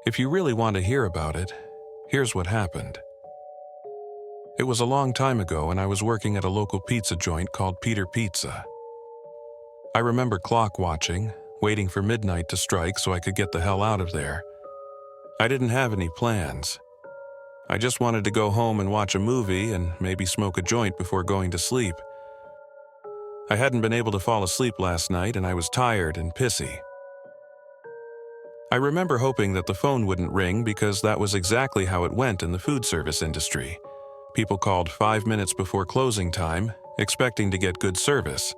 If you really want to hear about it, here's what happened. It was a long time ago and I was working at a local pizza joint called Peter Pizza. I remember clock watching, waiting for midnight to strike so I could get the hell out of there. I didn't have any plans. I just wanted to go home and watch a movie and maybe smoke a joint before going to sleep. I hadn't been able to fall asleep last night and I was tired and pissy. I remember hoping that the phone wouldn't ring because that was exactly how it went in the food service industry. People called 5 minutes before closing time, expecting to get good service.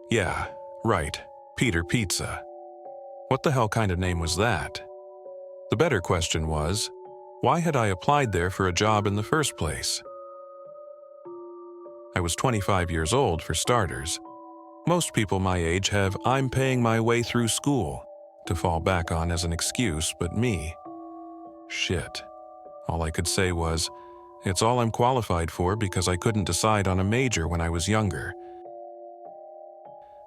Yeah, right, Peter Pizza. What the hell kind of name was that? The better question was, why had I applied there for a job in the first place? I was 25 years old for starters. Most people my age have "I'm paying my way through school" to fall back on as an excuse, but me? Shit. All I could say was, it's all I'm qualified for because I couldn't decide on a major when I was younger.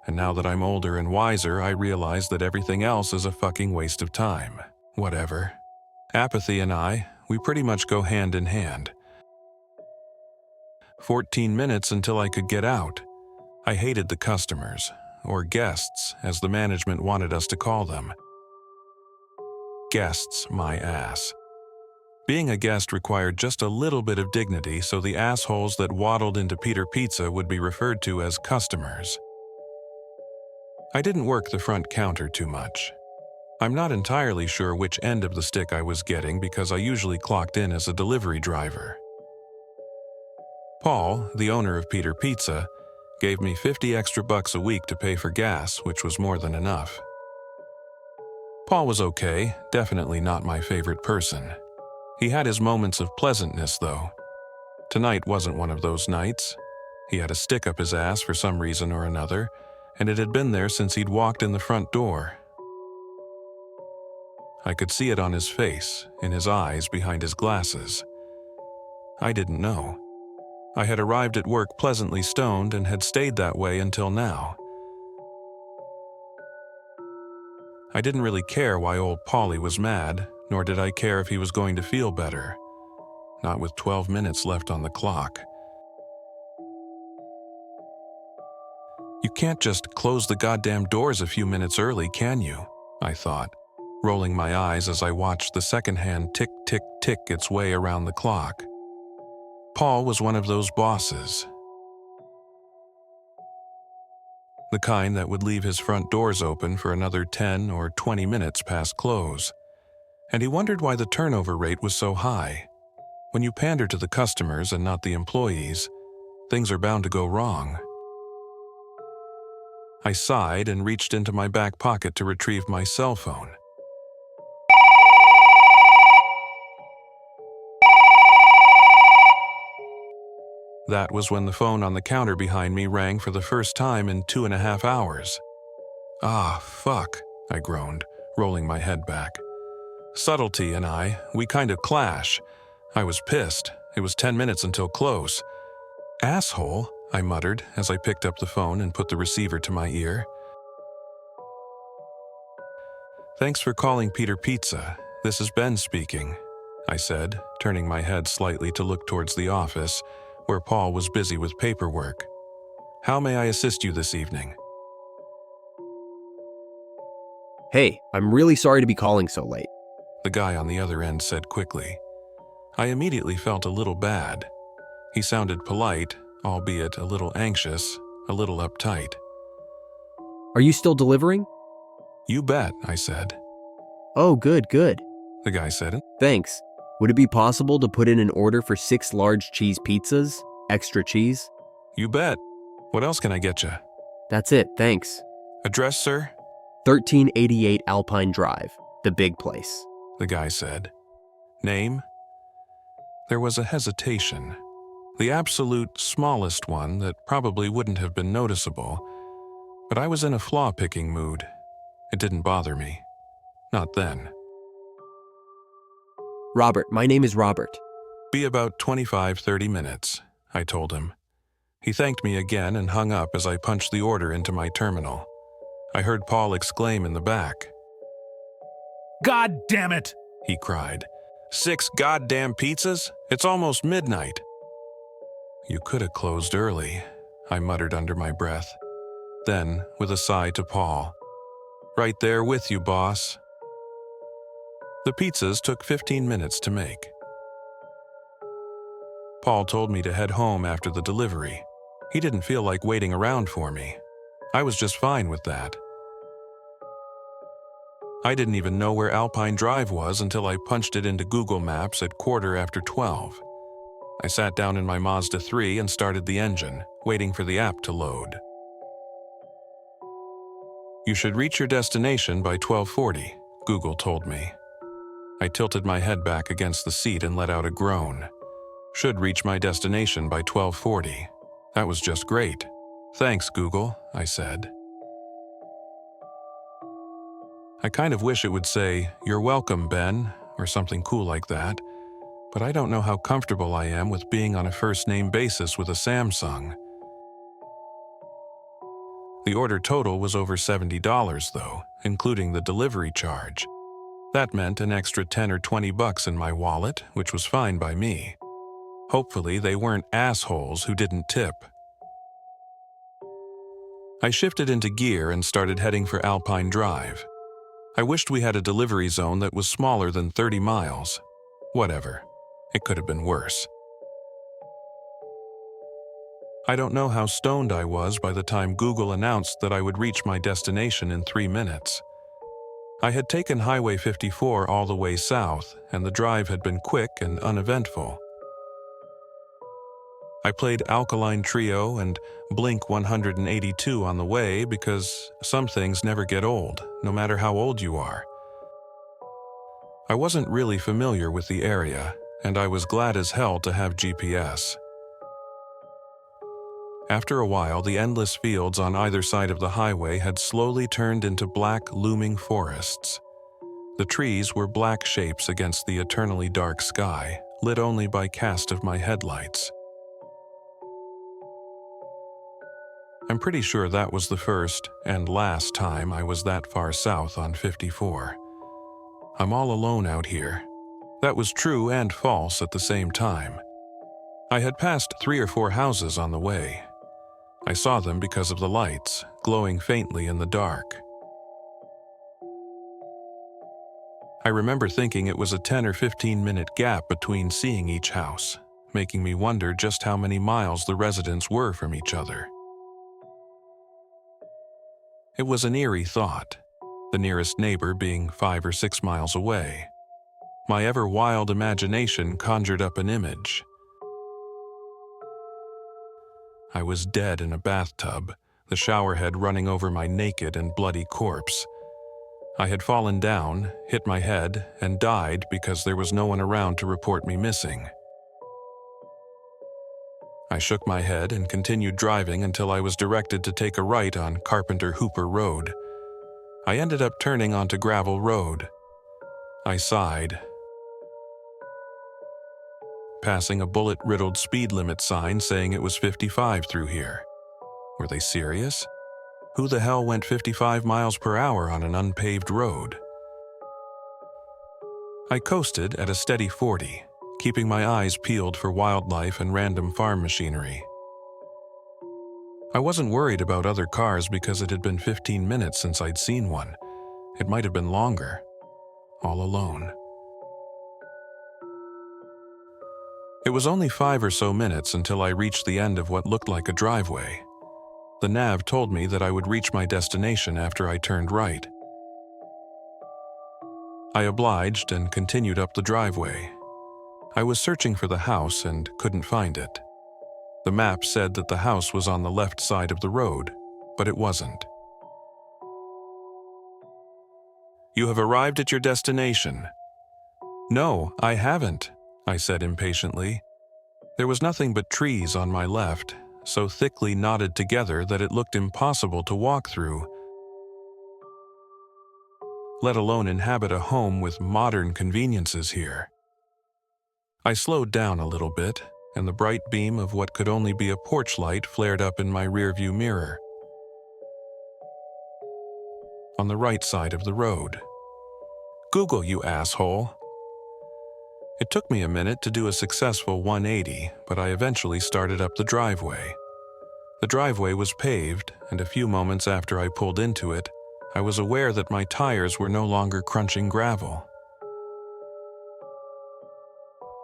And now that I'm older and wiser, I realize that everything else is a fucking waste of time. Whatever. Apathy and we pretty much go hand in hand. 14 minutes until I could get out. I hated the customers, or guests, as the management wanted us to call them. Guests, my ass. Being a guest required just a little bit of dignity, so the assholes that waddled into Peter Pizza would be referred to as customers. I didn't work the front counter too much. I'm not entirely sure which end of the stick I was getting because I usually clocked in as a delivery driver. Paul, the owner of Peter Pizza, gave me $50 extra a week to pay for gas, which was more than enough. Paul was okay, definitely not my favorite person. He had his moments of pleasantness, though. Tonight wasn't one of those nights. He had a stick up his ass for some reason or another, and it had been there since he'd walked in the front door. I could see it on his face, in his eyes, behind his glasses. I didn't know. I had arrived at work pleasantly stoned and had stayed that way until now. I didn't really care why old Paulie was mad, nor did I care if he was going to feel better. Not with 12 minutes left on the clock. You can't just close the goddamn doors a few minutes early, can you? I thought, rolling my eyes as I watched the second hand tick, tick, tick its way around the clock. Paul was one of those bosses. The kind that would leave his front doors open for another 10 or 20 minutes past close. And he wondered why the turnover rate was so high. When you pander to the customers and not the employees, things are bound to go wrong. I sighed and reached into my back pocket to retrieve my cell phone. That was when the phone on the counter behind me rang for the first time in 2.5 hours. Ah, fuck, I groaned, rolling my head back. Subtlety and we kind of clash. I was pissed. It was 10 minutes until close. Asshole, I muttered as I picked up the phone and put the receiver to my ear. Thanks for calling Peter Pizza. This is Ben speaking, I said, turning my head slightly to look towards the office, where Paul was busy with paperwork. How may I assist you this evening? Hey, I'm really sorry to be calling so late. The guy on the other end said quickly. I immediately felt a little bad. He sounded polite, albeit a little anxious, a little uptight. Are you still delivering? You bet, I said. Oh, good. The guy said. Thanks. Would it be possible to put in an order for 6 large cheese pizzas? Extra cheese? You bet. What else can I get you? That's it, thanks. Address, sir? 1388 Alpine Drive, the big place. The guy said. Name? There was a hesitation. The absolute smallest one that probably wouldn't have been noticeable. But I was in a flaw-picking mood. It didn't bother me. Not then. Robert, my name is Robert. Be about 25-30 minutes, I told him. He thanked me again and hung up as I punched the order into my terminal. I heard Paul exclaim in the back. God damn it! he cried. 6 goddamn pizzas? It's almost midnight. You could have closed early, I muttered under my breath. Then, with a sigh to Paul, right there with you, boss. The pizzas took 15 minutes to make. Paul told me to head home after the delivery. He didn't feel like waiting around for me. I was just fine with that. I didn't even know where Alpine Drive was until I punched it into Google Maps at 12:15. I sat down in my Mazda 3 and started the engine, waiting for the app to load. You should reach your destination by 12:40, Google told me. I tilted my head back against the seat and let out a groan. Should reach my destination by 12:40. That was just great. Thanks, Google, I said. I kind of wish it would say, "You're welcome, Ben," or something cool like that, but I don't know how comfortable I am with being on a first-name basis with a Samsung. The order total was over $70, though, including the delivery charge. That meant an extra $10 or $20 in my wallet, which was fine by me. Hopefully, they weren't assholes who didn't tip. I shifted into gear and started heading for Alpine Drive. I wished we had a delivery zone that was smaller than 30 miles. Whatever. It could have been worse. I don't know how stoned I was by the time Google announced that I would reach my destination in 3 minutes. I had taken Highway 54 all the way south, and the drive had been quick and uneventful. I played Alkaline Trio and Blink 182 on the way because some things never get old, no matter how old you are. I wasn't really familiar with the area, and I was glad as hell to have GPS. After a while, the endless fields on either side of the highway had slowly turned into black, looming forests. The trees were black shapes against the eternally dark sky, lit only by cast of my headlights. I'm pretty sure that was the first and last time I was that far south on 54. I'm all alone out here. That was true and false at the same time. I had passed 3 or 4 houses on the way. I saw them because of the lights, glowing faintly in the dark. I remember thinking it was a 10 or 15-minute gap between seeing each house, making me wonder just how many miles the residents were from each other. It was an eerie thought, the nearest neighbor being 5 or 6 miles away. My ever-wild imagination conjured up an image. I was dead in a bathtub, the showerhead running over my naked and bloody corpse. I had fallen down, hit my head, and died because there was no one around to report me missing. I shook my head and continued driving until I was directed to take a right on Carpenter Hooper Road. I ended up turning onto gravel road. I sighed. Passing a bullet-riddled speed limit sign saying it was 55 through here. Were they serious? Who the hell went 55 miles per hour on an unpaved road? I coasted at a steady 40, keeping my eyes peeled for wildlife and random farm machinery. I wasn't worried about other cars because it had been 15 minutes since I'd seen one. It might have been longer. All alone. It was only 5 or so minutes until I reached the end of what looked like a driveway. The nav told me that I would reach my destination after I turned right. I obliged and continued up the driveway. I was searching for the house and couldn't find it. The map said that the house was on the left side of the road, but it wasn't. You have arrived at your destination. No, I haven't, I said impatiently. There was nothing but trees on my left, so thickly knotted together that it looked impossible to walk through, let alone inhabit a home with modern conveniences here. I slowed down a little bit, and the bright beam of what could only be a porch light flared up in my rearview mirror. On the right side of the road. Google, you asshole. It took me a minute to do a successful 180, but I eventually started up the driveway. The driveway was paved, and a few moments after I pulled into it, I was aware that my tires were no longer crunching gravel.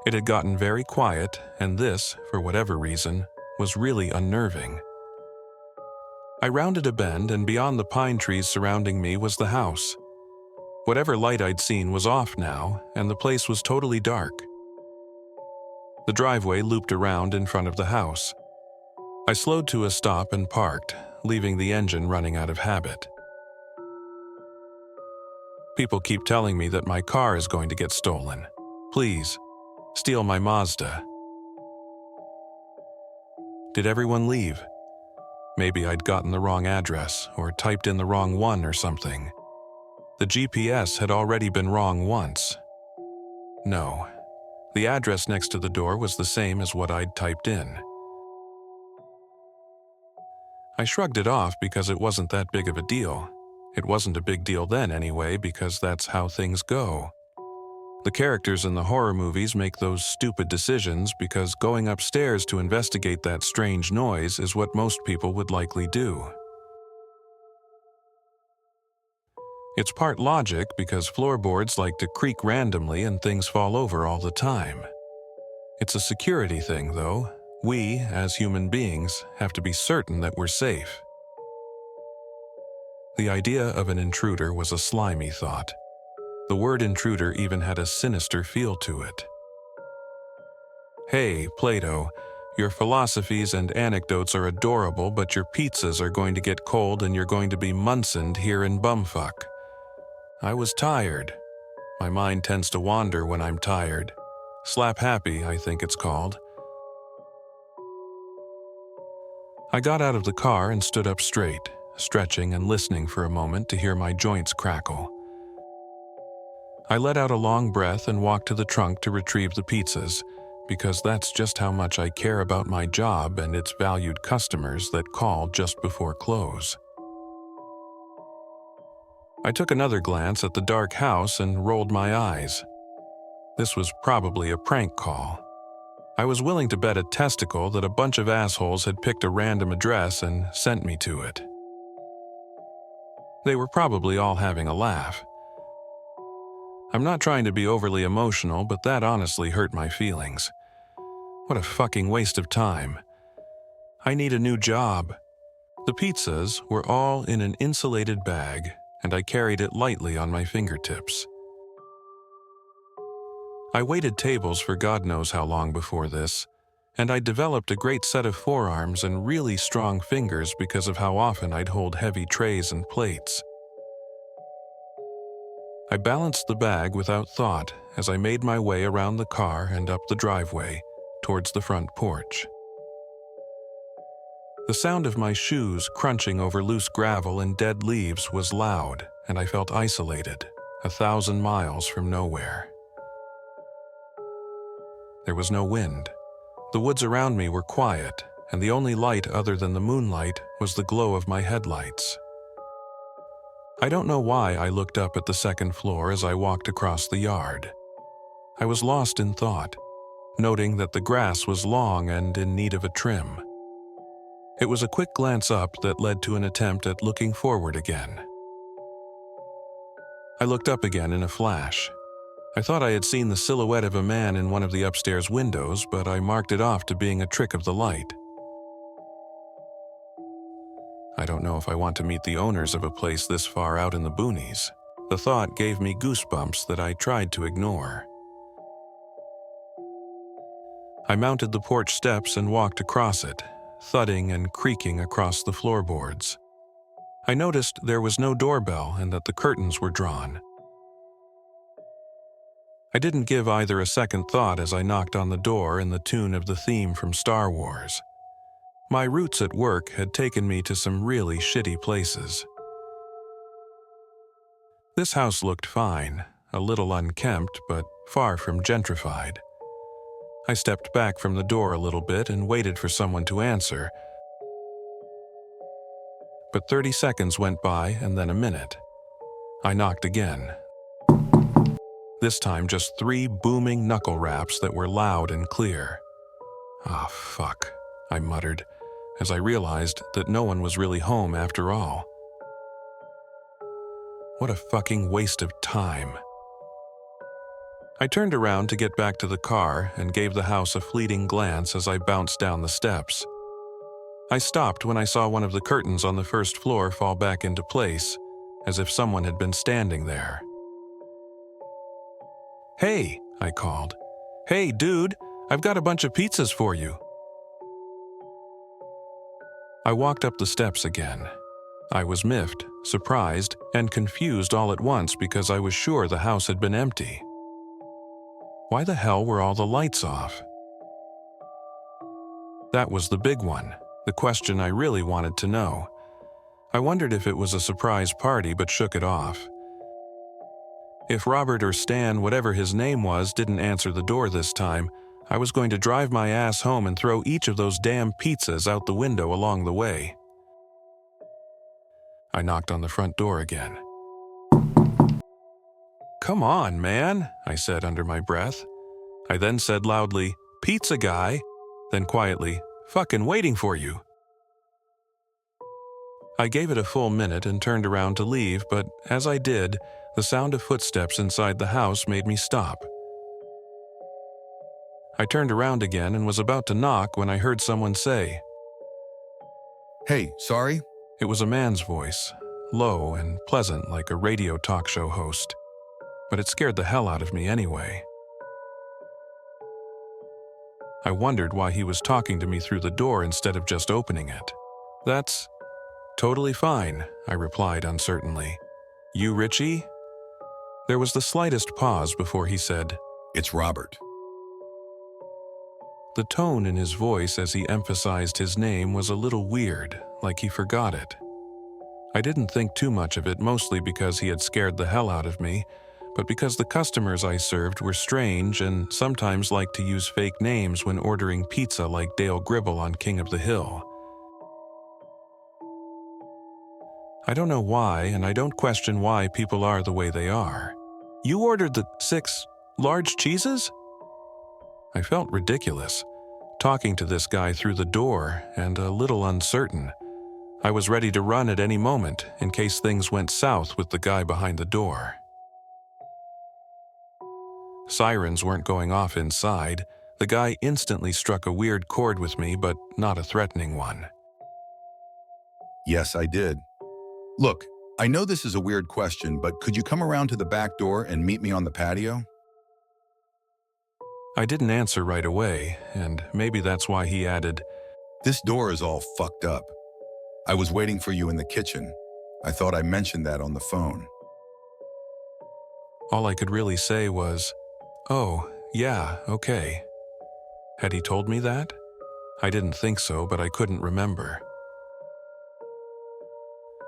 It had gotten very quiet, and this, for whatever reason, was really unnerving. I rounded a bend, and beyond the pine trees surrounding me was the house. Whatever light I'd seen was off now, and the place was totally dark. The driveway looped around in front of the house. I slowed to a stop and parked, leaving the engine running out of habit. People keep telling me that my car is going to get stolen. Please, steal my Mazda. Did everyone leave? Maybe I'd gotten the wrong address or typed in the wrong one or something. The GPS had already been wrong once. No, the address next to the door was the same as what I'd typed in. I shrugged it off because it wasn't that big of a deal. It wasn't a big deal then anyway, because that's how things go. The characters in the horror movies make those stupid decisions because going upstairs to investigate that strange noise is what most people would likely do. It's part logic because floorboards like to creak randomly and things fall over all the time. It's a security thing, though. We, as human beings, have to be certain that we're safe. The idea of an intruder was a slimy thought. The word intruder even had a sinister feel to it. Hey, Plato, your philosophies and anecdotes are adorable, but your pizzas are going to get cold and you're going to be Munsoned here in bumfuck. I was tired. My mind tends to wander when I'm tired. Slap happy, I think it's called. I got out of the car and stood up straight, stretching and listening for a moment to hear my joints crackle. I let out a long breath and walked to the trunk to retrieve the pizzas, because that's just how much I care about my job and its valued customers that call just before close. I took another glance at the dark house and rolled my eyes. This was probably a prank call. I was willing to bet a testicle that a bunch of assholes had picked a random address and sent me to it. They were probably all having a laugh. I'm not trying to be overly emotional, but that honestly hurt my feelings. What a fucking waste of time. I need a new job. The pizzas were all in an insulated bag, and I carried it lightly on my fingertips. I waited tables for God knows how long before this, and I developed a great set of forearms and really strong fingers because of how often I'd hold heavy trays and plates. I balanced the bag without thought as I made my way around the car and up the driveway towards the front porch. The sound of my shoes crunching over loose gravel and dead leaves was loud, and I felt isolated, 1,000 miles from nowhere. There was no wind. The woods around me were quiet, and the only light other than the moonlight was the glow of my headlights. I don't know why I looked up at the second floor as I walked across the yard. I was lost in thought, noting that the grass was long and in need of a trim. It was a quick glance up that led to an attempt at looking forward again. I looked up again in a flash. I thought I had seen the silhouette of a man in one of the upstairs windows, but I marked it off to being a trick of the light. I don't know if I want to meet the owners of a place this far out in the boonies. The thought gave me goosebumps that I tried to ignore. I mounted the porch steps and walked across it, thudding and creaking across the floorboards. I noticed there was no doorbell and that the curtains were drawn. I didn't give either a second thought as I knocked on the door in the tune of the theme from Star Wars. My roots at work had taken me to some really shitty places. This house looked fine, a little unkempt, but far from gentrified. I stepped back from the door a little bit and waited for someone to answer. But 30 seconds went by and then a minute. I knocked again. This time just 3 booming knuckle raps that were loud and clear. "Ah, fuck," I muttered, as I realized that no one was really home after all. What a fucking waste of time. I turned around to get back to the car and gave the house a fleeting glance as I bounced down the steps. I stopped when I saw one of the curtains on the first floor fall back into place, as if someone had been standing there. "Hey," I called. "Hey, dude, I've got a bunch of pizzas for you." I walked up the steps again. I was miffed, surprised, and confused all at once because I was sure the house had been empty. Why the hell were all the lights off? That was the big one, the question I really wanted to know. I wondered if it was a surprise party but shook it off. If Robert or Stan, whatever his name was, didn't answer the door this time, I was going to drive my ass home and throw each of those damn pizzas out the window along the way. I knocked on the front door again. "Come on, man," I said under my breath. I then said loudly, "Pizza guy," then quietly, "Fucking waiting for you." I gave it a full minute and turned around to leave, but as I did, the sound of footsteps inside the house made me stop. I turned around again and was about to knock when I heard someone say, "Hey, sorry?" It was a man's voice, low and pleasant like a radio talk show host, but it scared the hell out of me anyway. I wondered why he was talking to me through the door instead of just opening it. "That's totally fine," I replied uncertainly. "You Richie?" There was the slightest pause before he said, "It's Robert." The tone in his voice as he emphasized his name was a little weird, like he forgot it. I didn't think too much of it, mostly because he had scared the hell out of me, but because the customers I served were strange and sometimes liked to use fake names when ordering pizza like Dale Gribble on King of the Hill. I don't know why, and I don't question why people are the way they are. "You ordered the 6 large cheeses?" I felt ridiculous, talking to this guy through the door and a little uncertain. I was ready to run at any moment in case things went south with the guy behind the door. Sirens weren't going off inside. The guy instantly struck a weird chord with me, but not a threatening one. "Yes, I did. Look, I know this is a weird question, but could you come around to the back door and meet me on the patio?" I didn't answer right away, and maybe that's why he added, "This door is all fucked up. I was waiting for you in the kitchen. I thought I mentioned that on the phone." All I could really say was, "Oh, yeah, okay." Had he told me that? I didn't think so, but I couldn't remember.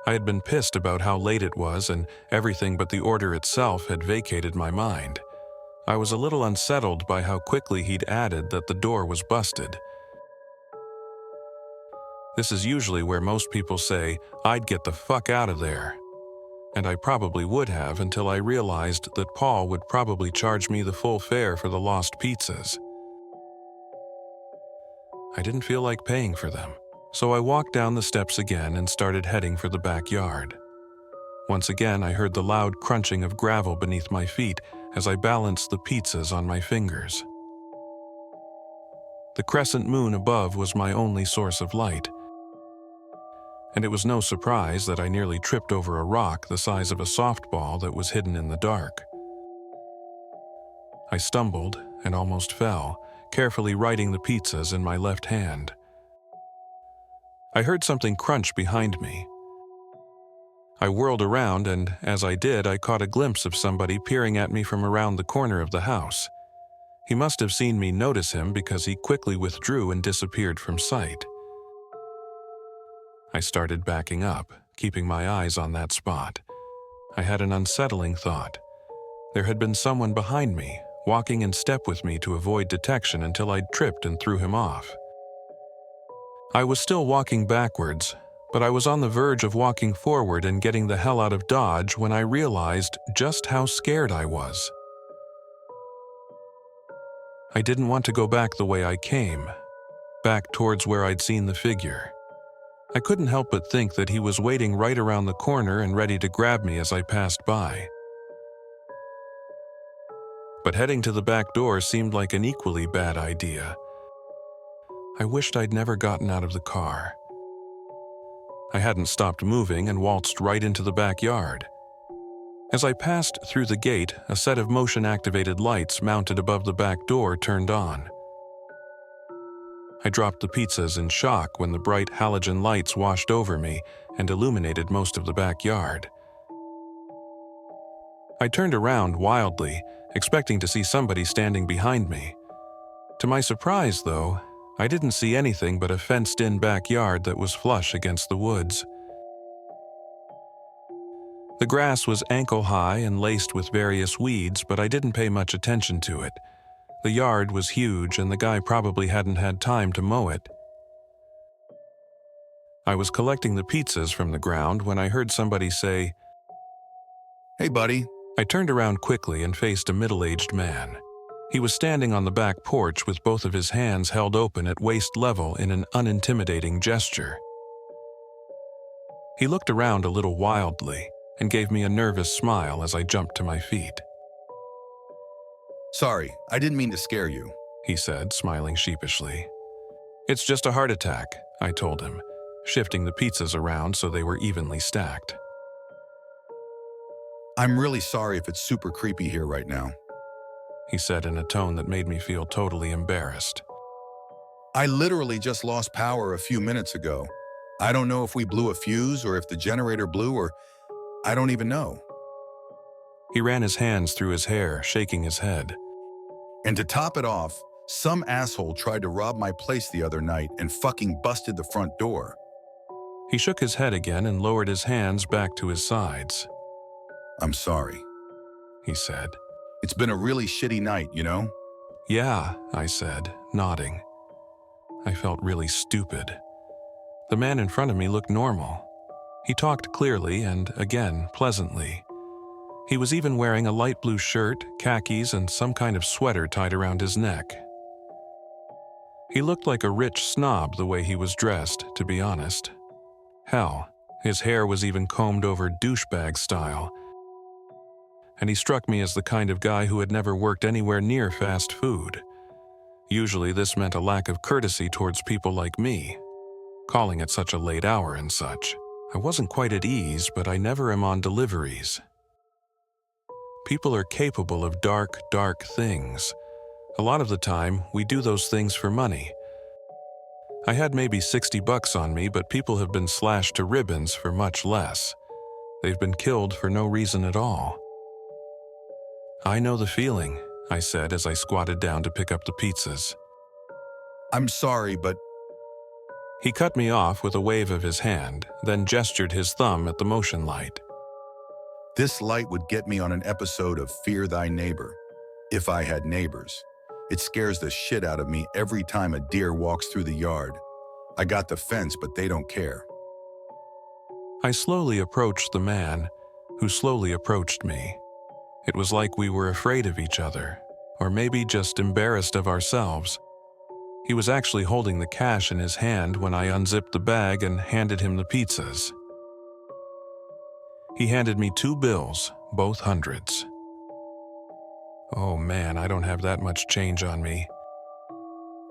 I had been pissed about how late it was, and everything but the order itself had vacated my mind. I was a little unsettled by how quickly he'd added that the door was busted. This is usually where most people say, "I'd get the fuck out of there." And I probably would have until I realized that Paul would probably charge me the full fare for the lost pizzas. I didn't feel like paying for them, so I walked down the steps again and started heading for the backyard. Once again, I heard the loud crunching of gravel beneath my feet as I balanced the pizzas on my fingers. The crescent moon above was my only source of light, and it was no surprise that I nearly tripped over a rock the size of a softball that was hidden in the dark. I stumbled and almost fell, carefully righting the pizzas in my left hand. I heard something crunch behind me. I whirled around, and as I did, I caught a glimpse of somebody peering at me from around the corner of the house. He must have seen me notice him because he quickly withdrew and disappeared from sight. I started backing up, keeping my eyes on that spot. I had an unsettling thought. There had been someone behind me, walking in step with me to avoid detection until I'd tripped and threw him off. I was still walking backwards, but I was on the verge of walking forward and getting the hell out of Dodge when I realized just how scared I was. I didn't want to go back the way I came, back towards where I'd seen the figure. I couldn't help but think that he was waiting right around the corner and ready to grab me as I passed by. But heading to the back door seemed like an equally bad idea. I wished I'd never gotten out of the car. I hadn't stopped moving and waltzed right into the backyard. As I passed through the gate, a set of motion-activated lights mounted above the back door turned on. I dropped the pizzas in shock when the bright halogen lights washed over me and illuminated most of the backyard. I turned around wildly, expecting to see somebody standing behind me. To my surprise, though, I didn't see anything but a fenced-in backyard that was flush against the woods. The grass was ankle-high and laced with various weeds, but I didn't pay much attention to it. The yard was huge, and the guy probably hadn't had time to mow it. I was collecting the pizzas from the ground when I heard somebody say, Hey, buddy. I turned around quickly and faced a middle-aged man. He was standing on the back porch with both of his hands held open at waist level in an unintimidating gesture. He looked around a little wildly and gave me a nervous smile as I jumped to my feet. Sorry, I didn't mean to scare you, he said, smiling sheepishly. It's just a heart attack, I told him, shifting the pizzas around so they were evenly stacked. I'm really sorry if it's super creepy here right now, he said in a tone that made me feel totally embarrassed. I literally just lost power a few minutes ago. I don't know if we blew a fuse or if the generator blew or I don't even know. He ran his hands through his hair, shaking his head. And to top it off, some asshole tried to rob my place the other night and fucking busted the front door. He shook his head again and lowered his hands back to his sides. I'm sorry, he said. It's been a really shitty night, you know? Yeah, I said, nodding. I felt really stupid. The man in front of me looked normal. He talked clearly and, again, pleasantly. He was even wearing a light blue shirt, khakis, and some kind of sweater tied around his neck. He looked like a rich snob the way he was dressed, to be honest. Hell, his hair was even combed over douchebag style. And he struck me as the kind of guy who had never worked anywhere near fast food. Usually this meant a lack of courtesy towards people like me, calling at such a late hour and such. I wasn't quite at ease, but I never am on deliveries. People are capable of dark, dark things. A lot of the time, we do those things for money. I had maybe $60 on me, but people have been slashed to ribbons for much less. They've been killed for no reason at all. I know the feeling, I said as I squatted down to pick up the pizzas. I'm sorry, but... He cut me off with a wave of his hand, then gestured his thumb at the motion light. This light would get me on an episode of Fear Thy Neighbor, if I had neighbors. It scares the shit out of me every time a deer walks through the yard. I got the fence, but they don't care. I slowly approached the man, who slowly approached me. It was like we were afraid of each other, or maybe just embarrassed of ourselves. He was actually holding the cash in his hand when I unzipped the bag and handed him the pizzas. He handed me 2 bills, both hundreds. Oh man, I don't have that much change on me.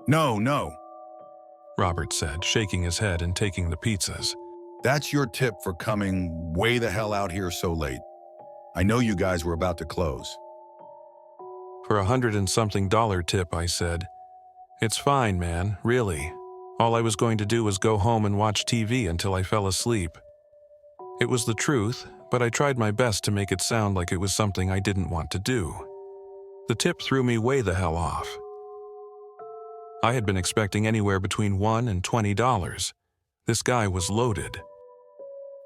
No, Robert said, shaking his head and taking the pizzas. That's your tip for coming way the hell out here so late. I know you guys were about to close. For $100-and-something tip, I said. It's fine, man, really. All I was going to do was go home and watch TV until I fell asleep. It was the truth, but I tried my best to make it sound like it was something I didn't want to do. The tip threw me way the hell off. I had been expecting anywhere between $1 and $20. This guy was loaded.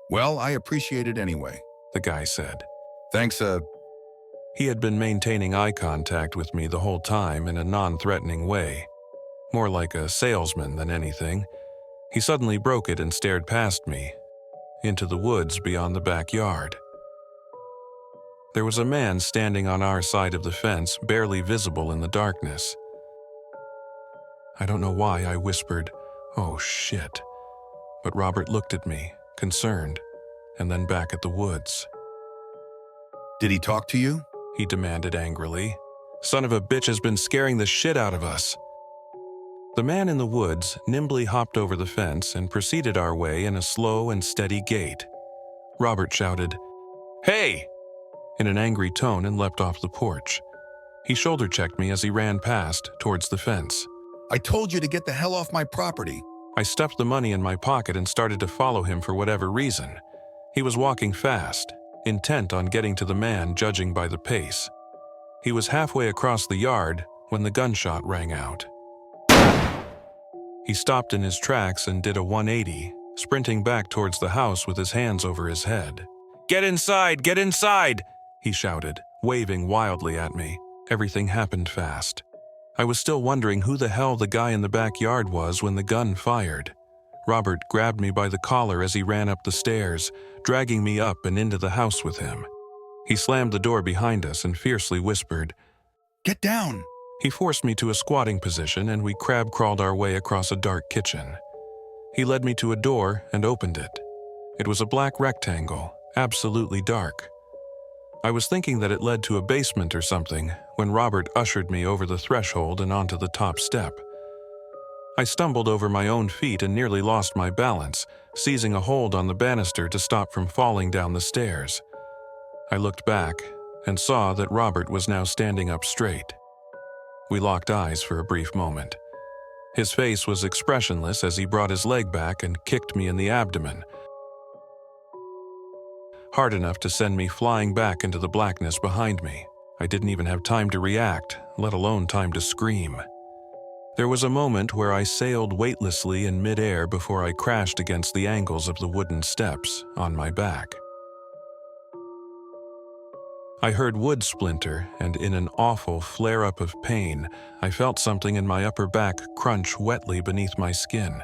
Well, I appreciate it anyway, the guy said. Thanks, He had been maintaining eye contact with me the whole time in a non-threatening way. More like a salesman than anything. He suddenly broke it and stared past me, into the woods beyond the backyard. There was a man standing on our side of the fence, barely visible in the darkness. I don't know why I whispered, "Oh shit." But Robert looked at me, concerned, and then back at the woods. Did he talk to you? He demanded angrily. "Son of a bitch has been scaring the shit out of us." The man in the woods nimbly hopped over the fence and proceeded our way in a slow and steady gait. Robert shouted, "Hey!" in an angry tone and leapt off the porch. He shoulder-checked me as he ran past, towards the fence. I told you to get the hell off my property. I stuffed the money in my pocket and started to follow him for whatever reason. He was walking fast, intent on getting to the man judging by the pace. He was halfway across the yard when the gunshot rang out. He stopped in his tracks and did a 180, sprinting back towards the house with his hands over his head. "Get inside! Get inside!" he shouted, waving wildly at me. Everything happened fast. I was still wondering who the hell the guy in the backyard was when the gun fired. Robert grabbed me by the collar as he ran up the stairs, dragging me up and into the house with him. He slammed the door behind us and fiercely whispered, Get down! He forced me to a squatting position and we crab-crawled our way across a dark kitchen. He led me to a door and opened it. It was a black rectangle, absolutely dark. I was thinking that it led to a basement or something when Robert ushered me over the threshold and onto the top step. I stumbled over my own feet and nearly lost my balance, seizing a hold on the banister to stop from falling down the stairs. I looked back and saw that Robert was now standing up straight. We locked eyes for a brief moment. His face was expressionless as he brought his leg back and kicked me in the abdomen, hard enough to send me flying back into the blackness behind me. I didn't even have time to react, let alone time to scream. There was a moment where I sailed weightlessly in midair before I crashed against the angles of the wooden steps on my back. I heard wood splinter, and in an awful flare-up of pain, I felt something in my upper back crunch wetly beneath my skin.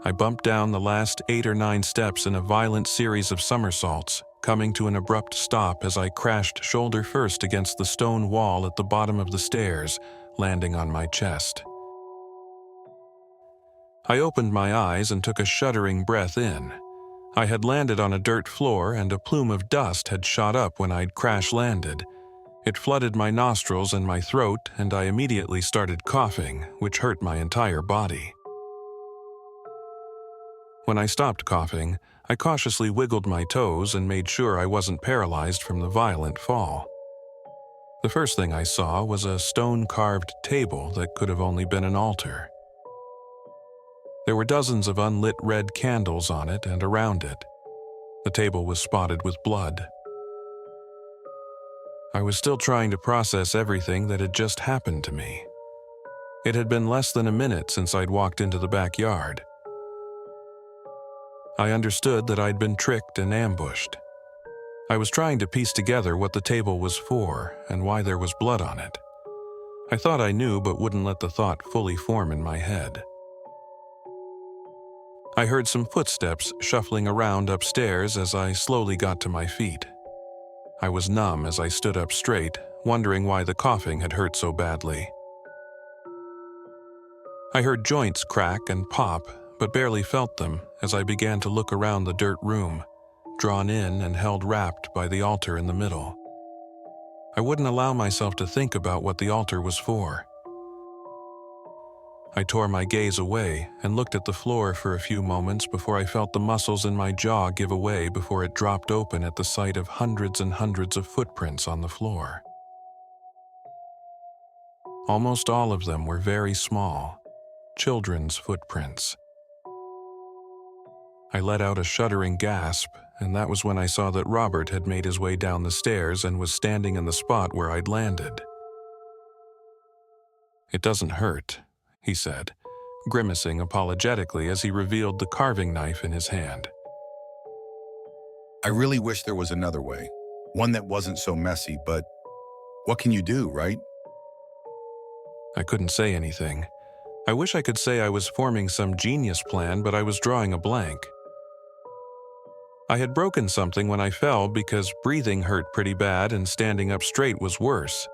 I bumped down the last 8 or 9 steps in a violent series of somersaults, coming to an abrupt stop as I crashed shoulder first against the stone wall at the bottom of the stairs, landing on my chest. I opened my eyes and took a shuddering breath in. I had landed on a dirt floor and a plume of dust had shot up when I'd crash-landed. It flooded my nostrils and my throat, and I immediately started coughing, which hurt my entire body. When I stopped coughing, I cautiously wiggled my toes and made sure I wasn't paralyzed from the violent fall. The first thing I saw was a stone-carved table that could have only been an altar. There were dozens of unlit red candles on it and around it. The table was spotted with blood. I was still trying to process everything that had just happened to me. It had been less than a minute since I'd walked into the backyard. I understood that I'd been tricked and ambushed. I was trying to piece together what the table was for and why there was blood on it. I thought I knew but wouldn't let the thought fully form in my head. I heard some footsteps shuffling around upstairs as I slowly got to my feet. I was numb as I stood up straight, wondering why the coughing had hurt so badly. I heard joints crack and pop, but barely felt them as I began to look around the dirt room, drawn in and held wrapped by the altar in the middle. I wouldn't allow myself to think about what the altar was for. I tore my gaze away and looked at the floor for a few moments before I felt the muscles in my jaw give away before it dropped open at the sight of hundreds and hundreds of footprints on the floor. Almost all of them were very small, children's footprints. I let out a shuddering gasp, and that was when I saw that Robert had made his way down the stairs and was standing in the spot where I'd landed. "It doesn't hurt," he said, grimacing apologetically as he revealed the carving knife in his hand. I really wish there was another way, one that wasn't so messy, but what can you do, right? I couldn't say anything. I wish I could say I was forming some genius plan, but I was drawing a blank. I had broken something when I fell because breathing hurt pretty bad and standing up straight was worse.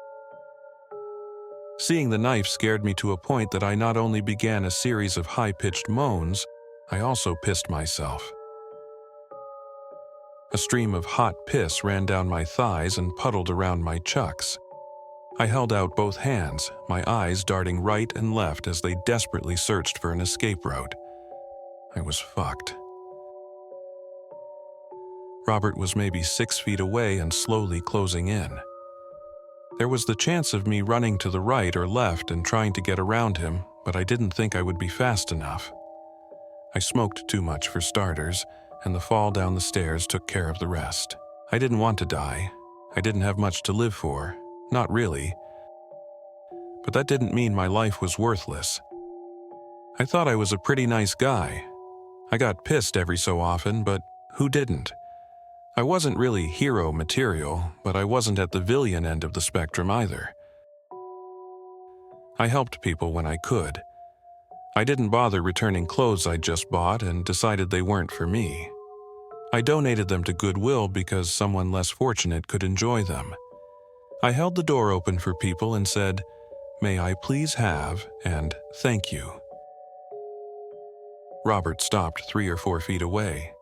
Seeing the knife scared me to a point that I not only began a series of high-pitched moans, I also pissed myself. A stream of hot piss ran down my thighs and puddled around my chucks. I held out both hands, my eyes darting right and left as they desperately searched for an escape route. I was fucked. Robert was maybe 6 feet away and slowly closing in. There was the chance of me running to the right or left and trying to get around him, but I didn't think I would be fast enough. I smoked too much for starters, and the fall down the stairs took care of the rest. I didn't want to die. I didn't have much to live for. Not really. But that didn't mean my life was worthless. I thought I was a pretty nice guy. I got pissed every so often, but who didn't? I wasn't really hero material, but I wasn't at the villain end of the spectrum either. I helped people when I could. I didn't bother returning clothes I'd just bought and decided they weren't for me. I donated them to Goodwill because someone less fortunate could enjoy them. I held the door open for people and said, "May I please have," and "Thank you." Robert stopped 3 or 4 feet away.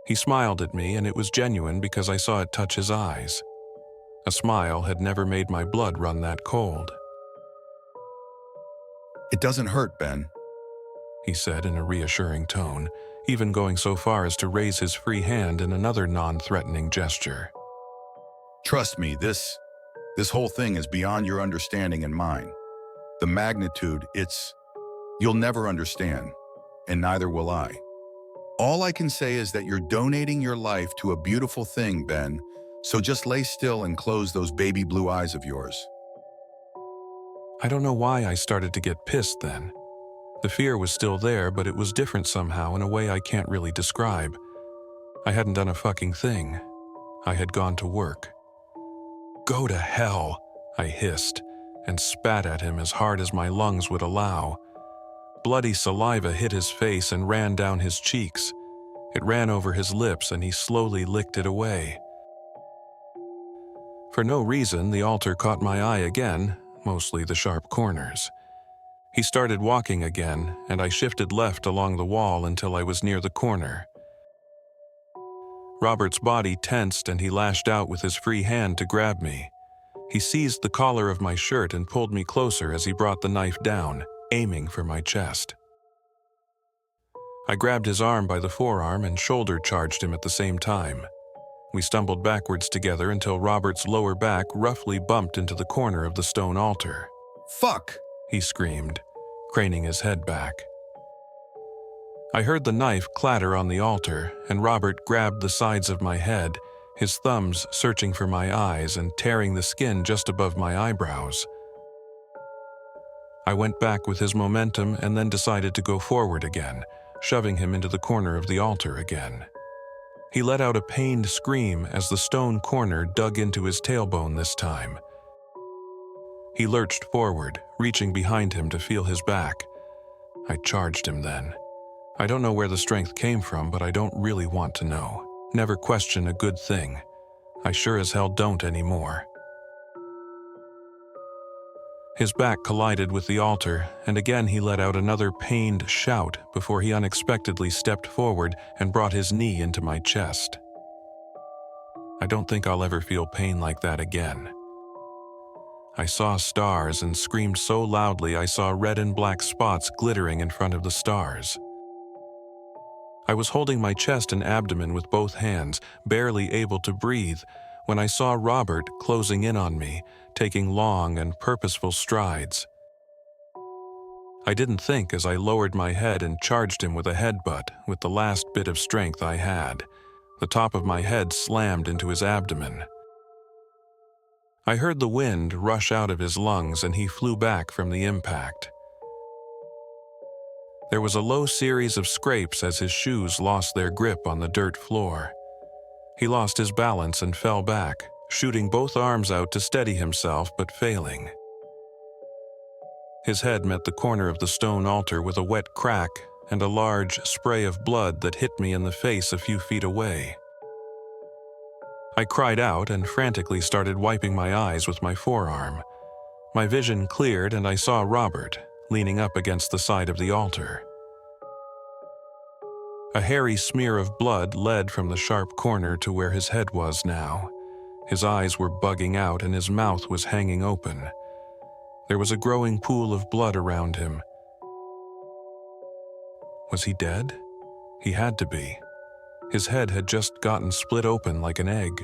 He smiled at me, and it was genuine because I saw it touch his eyes. A smile had never made my blood run that cold. It doesn't hurt, Ben. He said in a reassuring tone, even going so far as to raise his free hand in another non-threatening gesture. Trust me, this whole thing is beyond your understanding and mine. The magnitude, you'll never understand, and neither will I. All I can say is that you're donating your life to a beautiful thing, Ben, so just lay still and close those baby blue eyes of yours. I don't know why I started to get pissed then. The fear was still there, but it was different somehow in a way I can't really describe. I hadn't done a fucking thing. I had gone to work. "Go to hell," I hissed, and spat at him as hard as my lungs would allow. Bloody saliva hit his face and ran down his cheeks. It ran over his lips and he slowly licked it away. For no reason, the altar caught my eye again, mostly the sharp corners. He started walking again, and I shifted left along the wall until I was near the corner. Robert's body tensed and he lashed out with his free hand to grab me. He seized the collar of my shirt and pulled me closer as he brought the knife down, aiming for my chest. I grabbed his arm by the forearm and shoulder charged him at the same time. We stumbled backwards together until Robert's lower back roughly bumped into the corner of the stone altar. Fuck! He screamed, craning his head back. I heard the knife clatter on the altar, and Robert grabbed the sides of my head, his thumbs searching for my eyes and tearing the skin just above my eyebrows. I went back with his momentum and then decided to go forward again, shoving him into the corner of the altar again. He let out a pained scream as the stone corner dug into his tailbone this time. He lurched forward, reaching behind him to feel his back. I charged him then. I don't know where the strength came from, but I don't really want to know. Never question a good thing. I sure as hell don't anymore. His back collided with the altar, and again he let out another pained shout before he unexpectedly stepped forward and brought his knee into my chest. I don't think I'll ever feel pain like that again. I saw stars and screamed so loudly I saw red and black spots glittering in front of the stars. I was holding my chest and abdomen with both hands, barely able to breathe, when I saw Robert closing in on me, taking long and purposeful strides. I didn't think as I lowered my head and charged him with a headbutt with the last bit of strength I had. The top of my head slammed into his abdomen. I heard the wind rush out of his lungs and he flew back from the impact. There was a low series of scrapes as his shoes lost their grip on the dirt floor. He lost his balance and fell back, shooting both arms out to steady himself but failing. His head met the corner of the stone altar with a wet crack and a large spray of blood that hit me in the face a few feet away. I cried out and frantically started wiping my eyes with my forearm. My vision cleared and I saw Robert leaning up against the side of the altar. A hairy smear of blood led from the sharp corner to where his head was now. His eyes were bugging out and his mouth was hanging open. There was a growing pool of blood around him. Was he dead? He had to be. His head had just gotten split open like an egg.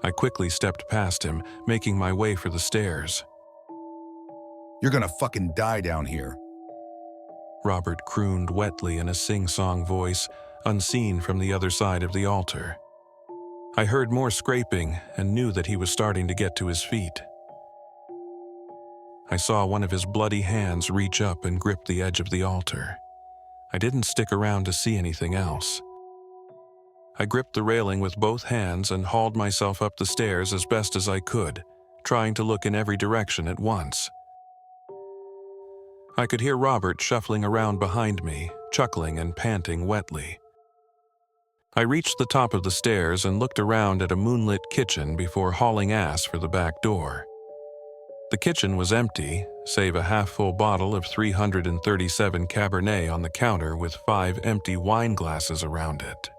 I quickly stepped past him, making my way for the stairs. You're gonna fucking die down here. Robert crooned wetly in a sing-song voice, unseen from the other side of the altar. I heard more scraping and knew that he was starting to get to his feet. I saw one of his bloody hands reach up and grip the edge of the altar. I didn't stick around to see anything else. I gripped the railing with both hands and hauled myself up the stairs as best as I could, trying to look in every direction at once. I could hear Robert shuffling around behind me, chuckling and panting wetly. I reached the top of the stairs and looked around at a moonlit kitchen before hauling ass for the back door. The kitchen was empty, save a half-full bottle of 337 Cabernet on the counter with 5 empty wine glasses around it.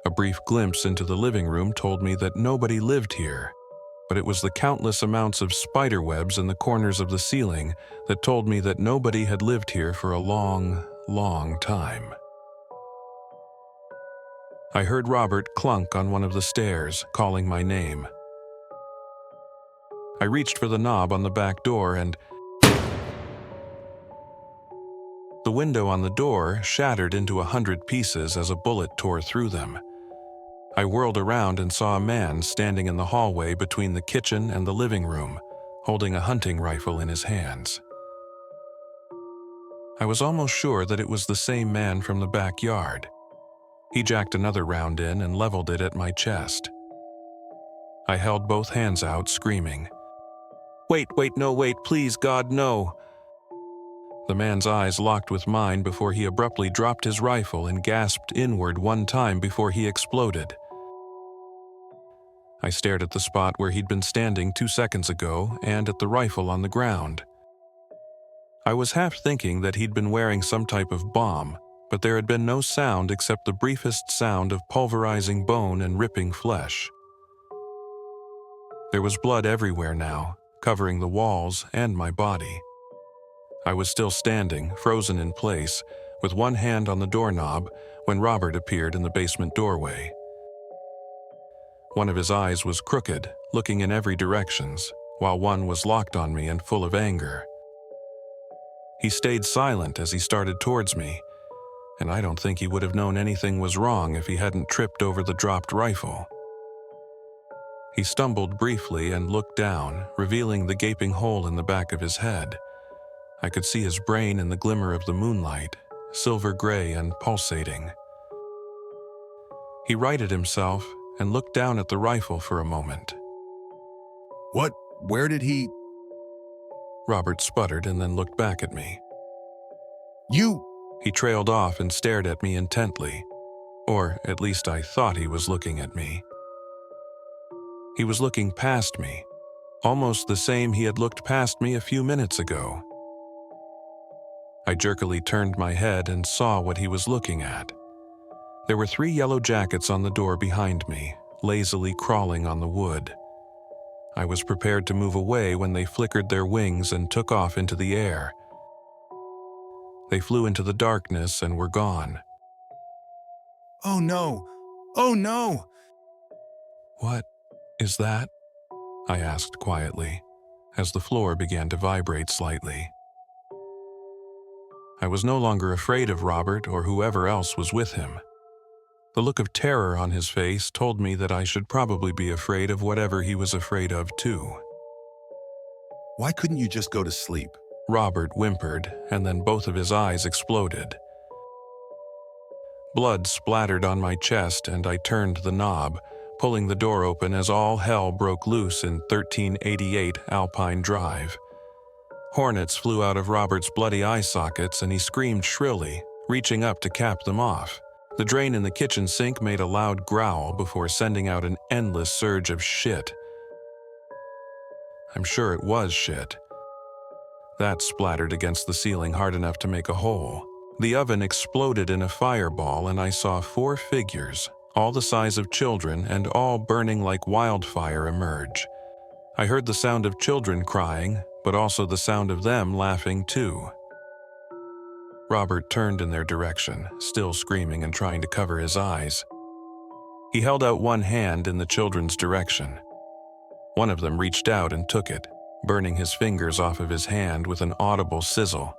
A brief glimpse into the living room told me that nobody lived here, but it was the countless amounts of spider webs in the corners of the ceiling that told me that nobody had lived here for a long, long time. I heard Robert clunk on one of the stairs, calling my name. I reached for the knob on the back door and the window on the door shattered into 100 pieces as a bullet tore through them. I whirled around and saw a man standing in the hallway between the kitchen and the living room, holding a hunting rifle in his hands. I was almost sure that it was the same man from the backyard. He jacked another round in and leveled it at my chest. I held both hands out, screaming, "Wait, no, wait, please, God, no!" The man's eyes locked with mine before he abruptly dropped his rifle and gasped inward one time before he exploded. I stared at the spot where he'd been standing 2 seconds ago and at the rifle on the ground. I was half thinking that he'd been wearing some type of bomb, but there had been no sound except the briefest sound of pulverizing bone and ripping flesh. There was blood everywhere now, covering the walls and my body. I was still standing, frozen in place, with one hand on the doorknob when Robert appeared in the basement doorway. One of his eyes was crooked, looking in every direction, while one was locked on me and full of anger. He stayed silent as he started towards me, and I don't think he would have known anything was wrong if he hadn't tripped over the dropped rifle. He stumbled briefly and looked down, revealing the gaping hole in the back of his head. I could see his brain in the glimmer of the moonlight, silver gray and pulsating. He righted himself and looked down at the rifle for a moment. What? Where did he? Robert sputtered and then looked back at me. You? He trailed off and stared at me intently, or at least I thought he was looking at me. He was looking past me, almost the same he had looked past me a few minutes ago. I jerkily turned my head and saw what he was looking at. There were 3 yellow jackets on the door behind me, lazily crawling on the wood. I was prepared to move away when they flickered their wings and took off into the air. They flew into the darkness and were gone. Oh no! Oh no! "What is that?" I asked quietly, as the floor began to vibrate slightly. I was no longer afraid of Robert or whoever else was with him. The look of terror on his face told me that I should probably be afraid of whatever he was afraid of too. Why couldn't you just go to sleep? Robert whimpered, and then both of his eyes exploded. Blood splattered on my chest and I turned the knob, pulling the door open as all hell broke loose in 1388 Alpine Drive. Hornets flew out of Robert's bloody eye sockets and he screamed shrilly, reaching up to cap them off. The drain in the kitchen sink made a loud growl before sending out an endless surge of shit. I'm sure it was shit. That splattered against the ceiling hard enough to make a hole. The oven exploded in a fireball and I saw 4 figures, all the size of children and all burning like wildfire, emerge. I heard the sound of children crying, but also the sound of them laughing too. Robert turned in their direction, still screaming and trying to cover his eyes. He held out one hand in the children's direction. One of them reached out and took it, burning his fingers off of his hand with an audible sizzle.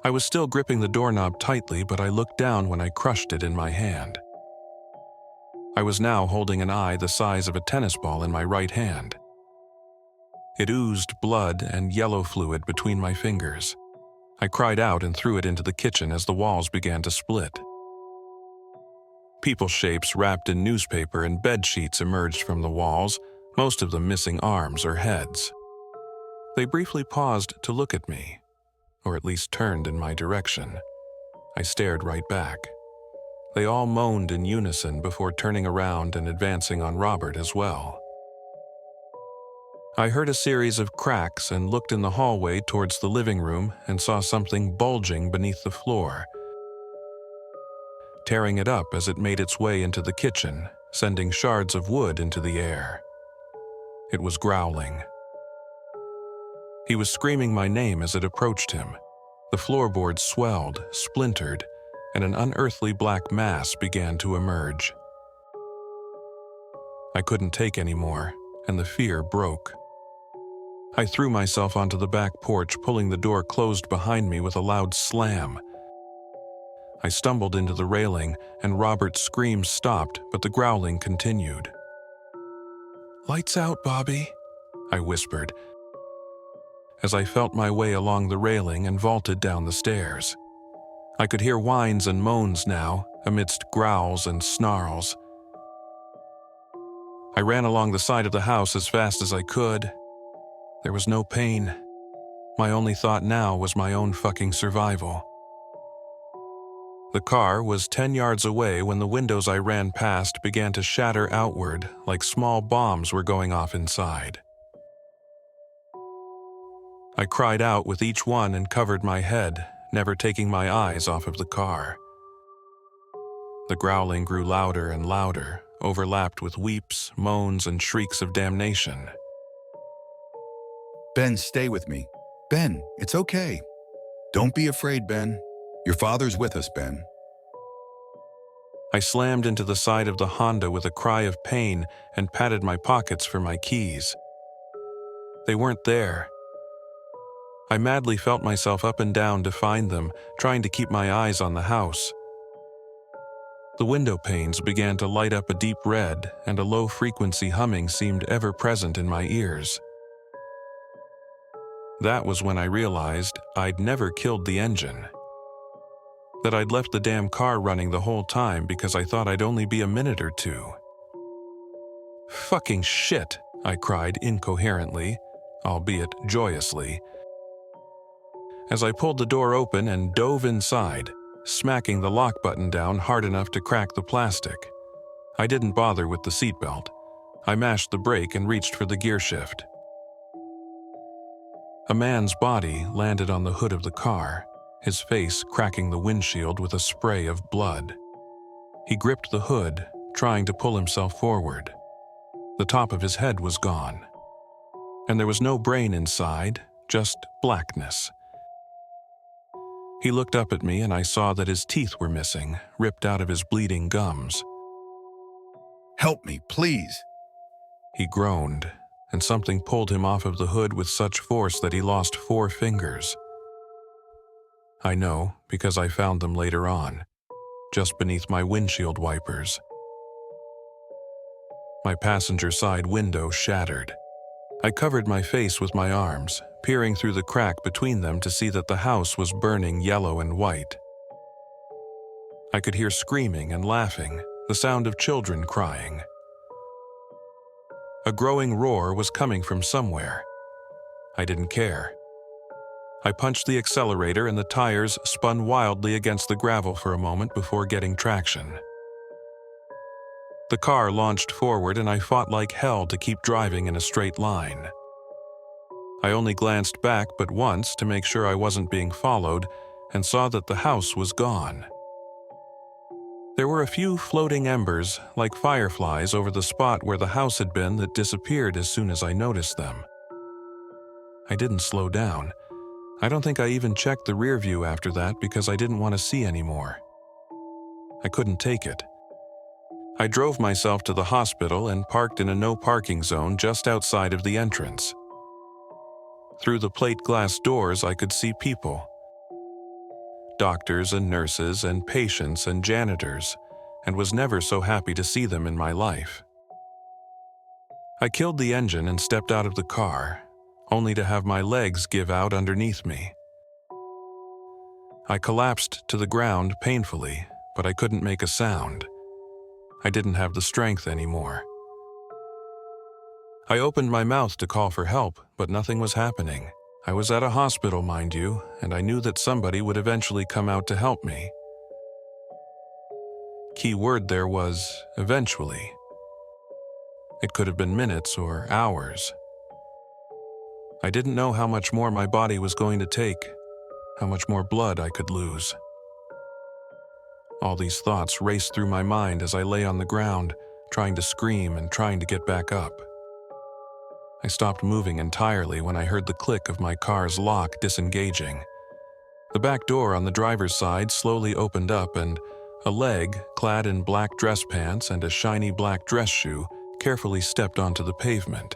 I was still gripping the doorknob tightly, but I looked down when I crushed it in my hand. I was now holding an eye the size of a tennis ball in my right hand. It oozed blood and yellow fluid between my fingers. I cried out and threw it into the kitchen as the walls began to split. People shapes wrapped in newspaper and bed sheets emerged from the walls, most of them missing arms or heads. They briefly paused to look at me, or at least turned in my direction. I stared right back. They all moaned in unison before turning around and advancing on Robert as well. I heard a series of cracks and looked in the hallway towards the living room and saw something bulging beneath the floor, tearing it up as it made its way into the kitchen, sending shards of wood into the air. It was growling. He was screaming my name as it approached him. The floorboards swelled, splintered, and an unearthly black mass began to emerge. I couldn't take any more, and the fear broke. I threw myself onto the back porch, pulling the door closed behind me with a loud slam. I stumbled into the railing, and Robert's screams stopped, but the growling continued. "Lights out, Bobby," I whispered, as I felt my way along the railing and vaulted down the stairs. I could hear whines and moans now, amidst growls and snarls. I ran along the side of the house as fast as I could. There was no pain. My only thought now was my own fucking survival. The car was 10 yards away when the windows I ran past began to shatter outward like small bombs were going off inside. I cried out with each one and covered my head, never taking my eyes off of the car. The growling grew louder and louder, overlapped with weeps, moans, and shrieks of damnation. Ben, stay with me. Ben, it's okay. Don't be afraid, Ben. Your father's with us, Ben. I slammed into the side of the Honda with a cry of pain and patted my pockets for my keys. They weren't there. I madly felt myself up and down to find them, trying to keep my eyes on the house. The window panes began to light up a deep red, and a low-frequency humming seemed ever present in my ears. That was when I realized I'd never killed the engine. That I'd left the damn car running the whole time because I thought I'd only be a minute or two. "Fucking shit," I cried incoherently, albeit joyously, as I pulled the door open and dove inside, smacking the lock button down hard enough to crack the plastic. I didn't bother with the seatbelt. I mashed the brake and reached for the gear shift. A man's body landed on the hood of the car, his face cracking the windshield with a spray of blood. He gripped the hood, trying to pull himself forward. The top of his head was gone, and there was no brain inside, just blackness. He looked up at me and I saw that his teeth were missing, ripped out of his bleeding gums. Help me, please. He groaned, and something pulled him off of the hood with such force that he lost 4 fingers. I know, because I found them later on, just beneath my windshield wipers. My passenger side window shattered. I covered my face with my arms, peering through the crack between them to see that the house was burning yellow and white. I could hear screaming and laughing, the sound of children crying. A growing roar was coming from somewhere. I didn't care. I punched the accelerator and the tires spun wildly against the gravel for a moment before getting traction. The car launched forward and I fought like hell to keep driving in a straight line. I only glanced back but once to make sure I wasn't being followed and saw that the house was gone. There were a few floating embers, like fireflies, over the spot where the house had been that disappeared as soon as I noticed them. I didn't slow down. I don't think I even checked the rear view after that because I didn't want to see anymore. I couldn't take it. I drove myself to the hospital and parked in a no parking zone just outside of the entrance. Through the plate glass doors I could see people. Doctors and nurses and patients and janitors, and was never so happy to see them in my life. I killed the engine and stepped out of the car, only to have my legs give out underneath me. I collapsed to the ground painfully, but I couldn't make a sound. I didn't have the strength anymore. I opened my mouth to call for help, but nothing was happening. I was at a hospital, mind you, and I knew that somebody would eventually come out to help me. Key word there was eventually. It could have been minutes or hours. I didn't know how much more my body was going to take, how much more blood I could lose. All these thoughts raced through my mind as I lay on the ground, trying to scream and trying to get back up. I stopped moving entirely when I heard the click of my car's lock disengaging. The back door on the driver's side slowly opened up and a leg, clad in black dress pants and a shiny black dress shoe, carefully stepped onto the pavement.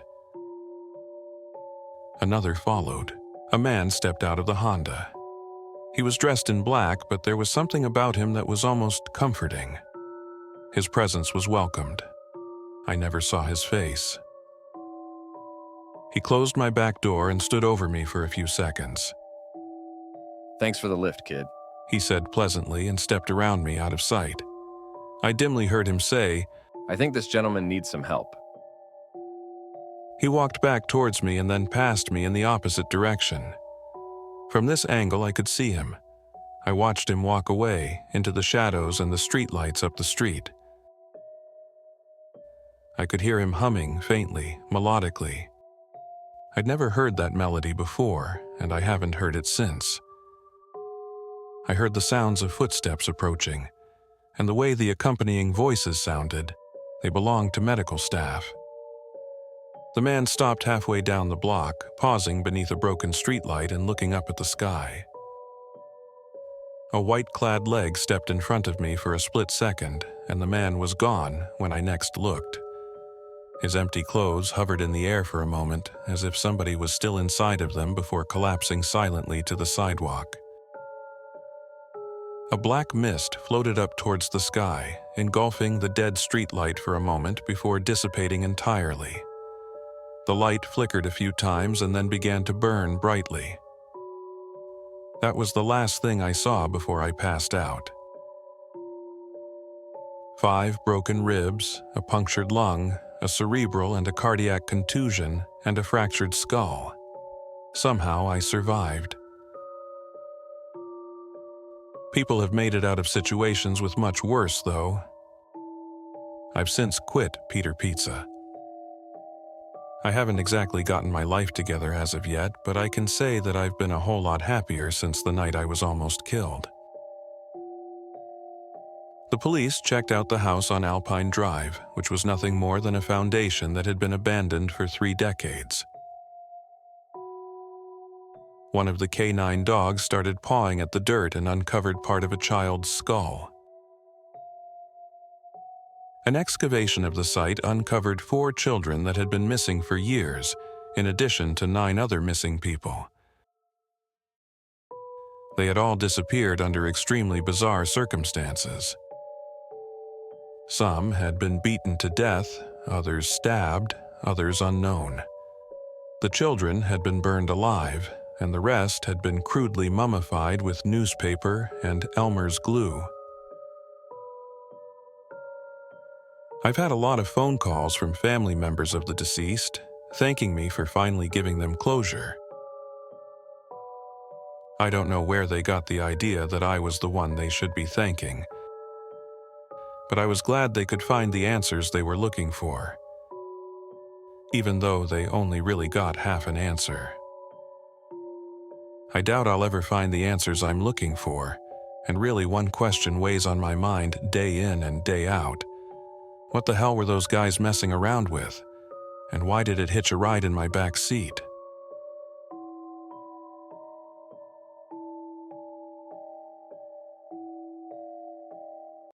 Another followed. A man stepped out of the Honda. He was dressed in black, but there was something about him that was almost comforting. His presence was welcomed. I never saw his face. He closed my back door and stood over me for a few seconds. Thanks for the lift, kid. He said pleasantly and stepped around me out of sight. I dimly heard him say, I think this gentleman needs some help. He walked back towards me and then past me in the opposite direction. From this angle I could see him. I watched him walk away into the shadows and the streetlights up the street. I could hear him humming faintly, melodically. I'd never heard that melody before, and I haven't heard it since. I heard the sounds of footsteps approaching, and the way the accompanying voices sounded, they belonged to medical staff. The man stopped halfway down the block, pausing beneath a broken streetlight and looking up at the sky. A white-clad leg stepped in front of me for a split second, and the man was gone when I next looked. His empty clothes hovered in the air for a moment, as if somebody was still inside of them before collapsing silently to the sidewalk. A black mist floated up towards the sky, engulfing the dead streetlight for a moment before dissipating entirely. The light flickered a few times and then began to burn brightly. That was the last thing I saw before I passed out. 5 broken ribs, a punctured lung, a cerebral and a cardiac contusion, and a fractured skull. Somehow I survived. People have made it out of situations with much worse, though. I've since quit Peter Pizza. I haven't exactly gotten my life together as of yet, but I can say that I've been a whole lot happier since the night I was almost killed. The police checked out the house on Alpine Drive, which was nothing more than a foundation that had been abandoned for 3 decades. One of the canine dogs started pawing at the dirt and uncovered part of a child's skull. An excavation of the site uncovered 4 children that had been missing for years, in addition to 9 other missing people. They had all disappeared under extremely bizarre circumstances. Some had been beaten to death, others stabbed, others unknown. The children had been burned alive, and the rest had been crudely mummified with newspaper and Elmer's glue. I've had a lot of phone calls from family members of the deceased, thanking me for finally giving them closure. I don't know where they got the idea that I was the one they should be thanking, but I was glad they could find the answers they were looking for, even though they only really got half an answer. I doubt I'll ever find the answers I'm looking for, and really one question weighs on my mind day in and day out. What the hell were those guys messing around with? And why did it hitch a ride in my back seat?